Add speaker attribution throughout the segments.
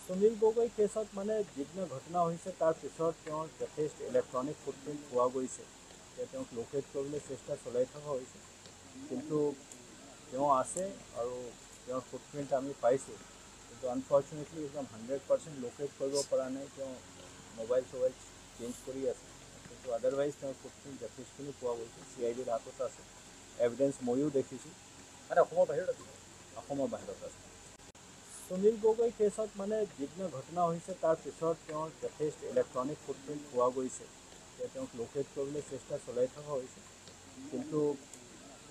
Speaker 1: সুনীল গগৈ কেছত মানে যিদিনা ঘটনা হৈছে তাৰ পিছত তেওঁৰ যথেষ্ট ইলেক্ট্ৰনিক ফুটপ্ৰিণ্ট পোৱা গৈছে। এতিয়া তেওঁক লোকেট কৰিবলৈ চেষ্টা চলাই থকা হৈছে, কিন্তু তেওঁ আছে আৰু তেওঁৰ ফুটপ্ৰিণ্ট আমি পাইছোঁ, কিন্তু আনফৰ্চুনেটলি একদম 100% লোকেট কৰিব পৰা নাই। তেওঁ মোবাইল চেঞ্জ কৰি আছে, কিন্তু আদাৰৱাইজ তেওঁৰ ফুটপ্ৰিণ্ট যথেষ্টখিনি পোৱা গৈছে। CIDৰ হাতত আছে, এভিডেঞ্চ ময়ো দেখিছোঁ। মানে অসমৰ বাহিৰত আছে, অসমৰ বাহিৰত আছে। সুনীল গগৈ কেছত মানে যিদিনা ঘটনা হৈছে তাৰ পিছত তেওঁৰ যথেষ্ট ইলেক্ট্ৰনিক ফুটপ্ৰিণ্ট পোৱা গৈছে। এতিয়া তেওঁক লোকেট কৰিবলৈ চেষ্টা চলাই থকা হৈছে, কিন্তু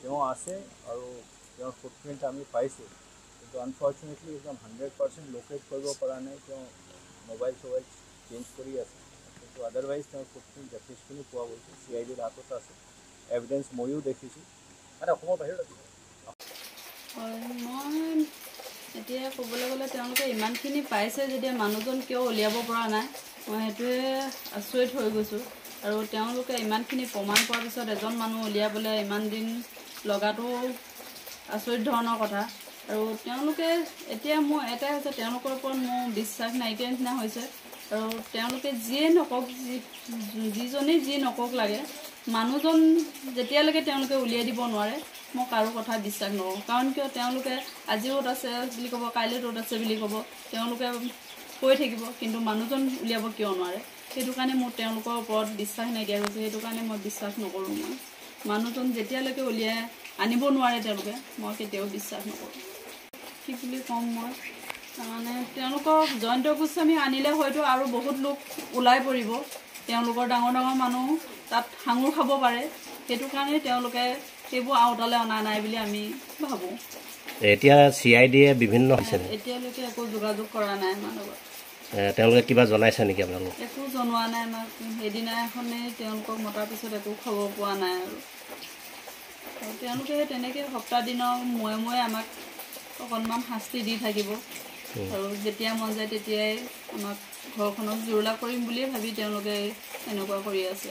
Speaker 1: তেওঁ আছে আৰু তেওঁৰ ফুটপ্ৰিণ্ট আমি পাইছোঁ, কিন্তু আনফৰ্চুনেটলি একদম 100% লোকেট কৰিব পৰা নাই। তেওঁ মোবাইল চেঞ্জ কৰি আছে, কিন্তু আদাৰৱাইজ তেওঁৰ ফুটপ্ৰিণ্ট যথেষ্টখিনি পোৱা গৈছে। CIDৰ হাতত আছে, এভিডেঞ্চ ময়ো দেখিছোঁ। মানে অসমৰ বাহিৰত আছে।
Speaker 2: হয়, মই এতিয়া ক'বলৈ গ'লে তেওঁলোকে ইমানখিনি পাইছে যেতিয়া মানুহজন কিয় উলিয়াব পৰা নাই, মই সেইটোৱে আচৰিত হৈ গৈছোঁ। আৰু তেওঁলোকে ইমানখিনি প্ৰমাণ পোৱাৰ পিছত এজন মানুহ উলিয়াবলৈ ইমান দিন লগাটো আচৰিত ধৰণৰ কথা। আৰু তেওঁলোকে এতিয়া মোৰ এটাই হৈছে, তেওঁলোকৰ ওপৰত মোৰ বিশ্বাস নাইকিয়া নিচিনা হৈছে। আৰু তেওঁলোকে যিয়ে নকওক, যিজনেই যি নকওক লাগে, মানুহজন যেতিয়ালৈকে তেওঁলোকে উলিয়াই দিব নোৱাৰে মই কাৰো কথা বিশ্বাস নকৰোঁ। কাৰণ কিয়, তেওঁলোকে আজি ৰ'দ আছে বুলি ক'ব, কাইলৈ ৰ'দ আছে বুলি ক'ব, তেওঁলোকে কৈ থাকিব, কিন্তু মানুহজন উলিয়াব কিয় নোৱাৰে। সেইটো কাৰণে মোৰ তেওঁলোকৰ ওপৰত বিশ্বাস নাইকিয়া হৈছে। সেইটো কাৰণে মই বিশ্বাস নকৰোঁ। মই মানুহজন যেতিয়ালৈকে উলিয়াই আনিব নোৱাৰে তেওঁলোকে, মই কেতিয়াও বিশ্বাস নকৰোঁ। কি বুলি ক'ম মই, মানে তেওঁলোকক জয়ন্ত গোস্বামী আনিলে হয়তো আৰু বহুত লোক ওলাই পৰিব, তেওঁলোকৰ ডাঙৰ ডাঙৰ মানুহ তাত সাঙুৰ খাব পাৰে। সেইটো কাৰণেই তেওঁলোকে সেইবোৰ আওতালৈ অনা নাই বুলি আমি ভাবোঁ।
Speaker 3: এতিয়া CIDয়ে বিভিন্ন
Speaker 2: এতিয়ালৈকে একো যোগাযোগ কৰা নাই আমাৰ লগত।
Speaker 3: তেওঁলোকে কিবা জনাইছে নেকি আপোনালোকক?
Speaker 2: একো জনোৱা নাই আমাক। সেইদিনাখনেই তেওঁলোকক মতাৰ পিছত একো খবৰ পোৱা নাই। আৰু তেওঁলোকে তেনেকৈ সপ্তাহ দিনৰ মূৰে মূৰে আমাক অকণমান শাস্তি দি থাকিব, আৰু যেতিয়া মন যায় তেতিয়াই আমাক ঘৰখনক জুৰুলা কৰিম বুলিয়ে ভাবি তেওঁলোকে এনেকুৱা কৰি আছে।